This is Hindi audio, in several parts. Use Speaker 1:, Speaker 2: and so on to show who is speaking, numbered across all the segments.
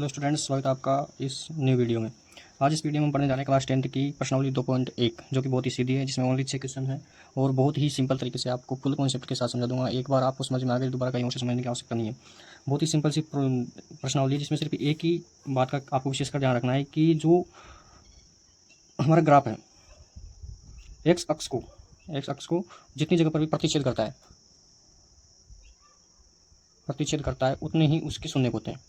Speaker 1: हेलो स्टूडेंट्स, स्वागत है आपका इस न्यू वीडियो में। आज इस वीडियो में हम पढ़ने जा रहे हैं क्लास 10th की प्रश्नावली 2.1, जो कि बहुत ही सीधी है, जिसमें ओनली 6 क्वेश्चन है और बहुत ही सिंपल तरीके से आपको फुल कॉन्सेप्ट के साथ समझा दूंगा। एक बार आपको समझ में आ गई, दोबारा कहीं और से समझने की आवश्यकता नहीं है। बहुत ही सिंपल सी प्रश्नावली है, जिसमें सिर्फ एक ही बात का आपको विशेषकर ध्यान रखना है कि जो हमारा ग्राफ है, एक्स अक्ष को जितनी जगह पर भी प्रतिच्छेद करता है उतने ही उसके शून्य होते हैं।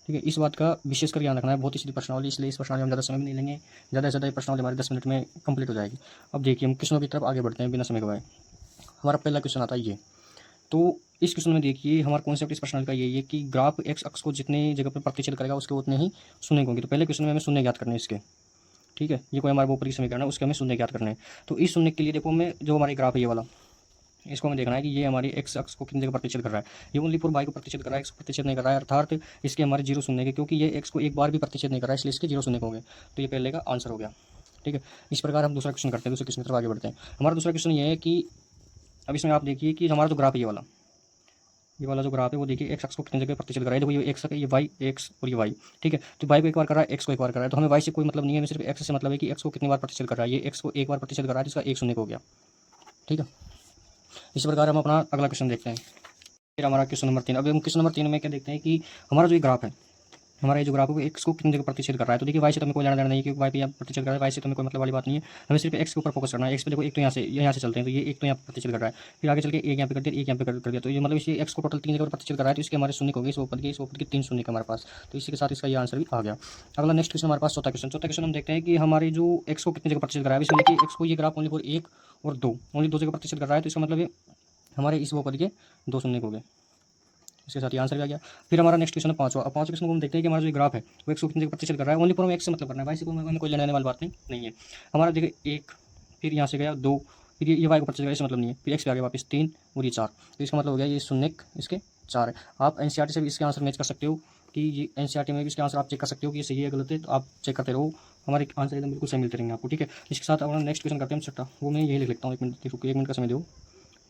Speaker 1: ठीक है, इस बात का विशेषकर ध्यान रखना है। बहुत ही सीधी प्रश्नावली, इसलिए इस प्रश्नावली में ज़्यादा समय भी नहीं लेंगे। ज़्यादा से ज़्यादा ये प्रश्नावली हमारे 10 मिनट में कंप्लीट हो जाएगी। अब देखिए, हम क्वेश्चनों की तरफ आगे बढ़ते हैं बिना समय गवाए। हमारा पहला क्वेश्चन आता है ये। तो इस क्वेश्चन में देखिए, हमारा कॉन्सेप्ट इस प्रश्नावली का यही है कि ग्राफ एक्स अक्ष को जितने जगह पर प्रतिच्छेद करेगा उसके उतने ही शून्य होंगे। तो पहले क्वेश्चन में हमें शून्य ज्ञात करने हैं इसके। ठीक है, ये कोई हमारा बहुपदी समीकरण है, उसके हमें शून्य ज्ञात करने हैं। तो इस शून्य के लिए देखो, हमें जो हमारी ग्राफ है ये वाला, इसको हमें देखना है कि ये हमारी एक्स अक्ष को कितनी जगह प्रतिच्छेद कर रहा है। ये ओनली फॉर वाई को प्रतिच्छेद कर रहा है, एक्स को प्रतिच्छेद नहीं कर रहा है, अर्थात इसके हमारे जीरो शून्य के, क्योंकि ये एक्स को एक बार भी प्रतिच्छेद नहीं कर रहा है, इसलिए इसके जीरो शून्य हो गए। तो ये पहले का आंसर हो गया। ठीक है, इस प्रकार हम दूसरा क्वेश्चन करते हैं। दूसरे क्वेश्चन की तरफ आगे बढ़ते हैं। हमारा दूसरा क्वेश्चन ये है कि अब इसमें आप देखिए कि हमारा जो ग्राफ है ये वाला जो ग्राफ है वो देखिए एक्स अक्ष को कितनी जगह प्रतिच्छेद कर रहा है। देखो, ये एक्स है, ये वाई, एक्स और ये वाई। ठीक है, तो वाई को एक बार कर रहा है, एक्स को एक बार कर रहा है। तो हमें वाई से कोई मतलब नहीं है, हमें सिर्फ एक्स से मतलब है कि एक्स को कितनी बार प्रतिच्छेद कर रहा है। ये एक्स को एक बार प्रतिच्छेद कर रहा है, जिसका एक शून्य हो गया। ठीक है, इस प्रकार हम अपना अगला क्वेश्चन देखते हैं। फिर हमारा क्वेश्चन नंबर 3। अब हम क्वेश्चन नंबर 3 में क्या देखते हैं कि हमारा जो ये ग्राफ है, हमारा ये जो ग्राफ है वो एक्स को कितनी जगह प्रतिच्छेद कर रहा है। तो देखिए, वाई से तो हमें कोई लेना देना नहीं है, क्योंकि वाई पे यहाँ प्रतिच्छेद कर रहा है, वाई से तो हमें कोई मतलब वाली बात नहीं है। हमें सिर्फ एक्स के ऊपर फोकस करना है। एक्स पे देखो, एक तो यहाँ से चलते हैं, तो ये एक तो यहाँ प्रतिच्छेद कर रहा है, फिर आगे चल के एक यहाँ पे कर दिया, एक यहाँ पे कर दिया। तो ये मतलब इसी एक्स को टोटल 3 जगह प्रतिच्छेद कर रहा है, तो इसके हमारे शून्य हो गए, इस ऊपर के 3 शून्य हमारे पास। तो इसी के साथ इसका ये आंसर भी आ गया। अगला नेक्स्ट क्वेश्चन हमारे पास चौथा क्वेश्चन हम देखते हैं कि हमारे जो एक्स को कितनी जगह प्रतिच्छेद कर रहा है। इसमें देखिए, एक्स को ये ग्राफ ओनली फॉर 1 और 2, ओनली 2 जगह प्रतिच्छेद कर रहा है, तो इसका मतलब ये हमारे इस बहुपद के 2 शून्य हो गए। इसके साथ ये आंसर भी आ गया। फिर हमारा नेक्स्ट क्वेश्चन है पांचवा। अब पांचवें क्वेश्चन को हम देखते हैं कि हमारा जो ग्राफ है वो 100 कितने प्रतिशत कर रहा है। ओनली फॉर एक्स से मतलब करना है, वाई से हमें कोई लेने देने वाली बात नहीं है। हमारा देखिए 1, फिर यहाँ से गया 2, फिर ये वाई को प्रतिशत, इससे मतलब नहीं है, फिर एक्स पे आ गया वापस 3 और ये 4। तो इसका मतलब हो गया ये शून्य इसके 4 है। आप एनसीईआरटी से भी इसके आंसर मैच कर सकते हो कि ये एनसीईआरटी में भी इसके आंसर आप चेक कर सकते हो कि ये सही है गलत है, तो आप चेक करते रहो, हमारे आंसर एकदम बिल्कुल सही मिलते रहेंगे आपको। ठीक है, इसके साथ अपना नेक्स्ट क्वेश्चन करते हैं हम छठा। वो मैं यही लिख लेता हूँ, 1 मिनट रुको, 1 मिनट का समय दो।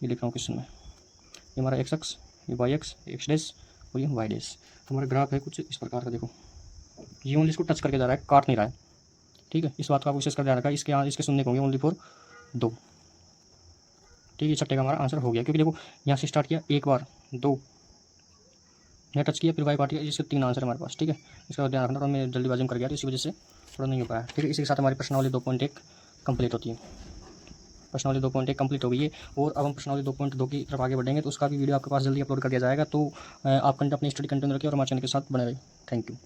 Speaker 1: ये लिख रहा हूँ क्वेश्चन में, ये हमारा एक्स अक्स, ये वाई एक्स, एक्स डैश और ये वाई डैश। हमारा ग्राफ है कुछ इस प्रकार का। देखो, ये ओनली इसको टच करके जा रहा है, काट नहीं रहा है। ठीक है, इस बात का विशेष कर ध्यान रखा। इसके शून्य होंगे ओनली फॉर 2। ठीक है, छठे का हमारा आंसर हो गया, क्योंकि देखो यहाँ से स्टार्ट किया, एक बार 2 यहाँ टच किया, फिर वाई काट किया, इसके 3 आंसर हमारे पास। ठीक है, इसका ध्यान रखना। और मैं जल्दीबाजी में कर गया, तो इसी वजह से थोड़ा नहीं हो पाया। ठीक है, इसी के साथ हमारी प्रश्नावली 2.1 कंप्लीट होती है। प्रश्नावली 2.1 कंप्लीट हो गई है, और अब हम प्रश्नावली 2.2 की तरफ आगे बढ़ेंगे। तो उसका भी वीडियो आपके पास जल्दी अपलोड कर दिया जाएगा। तो आप अपनी स्टडी कंटिन्यू रखिए और हमारे चैनल के साथ बने रहिए। Thank you.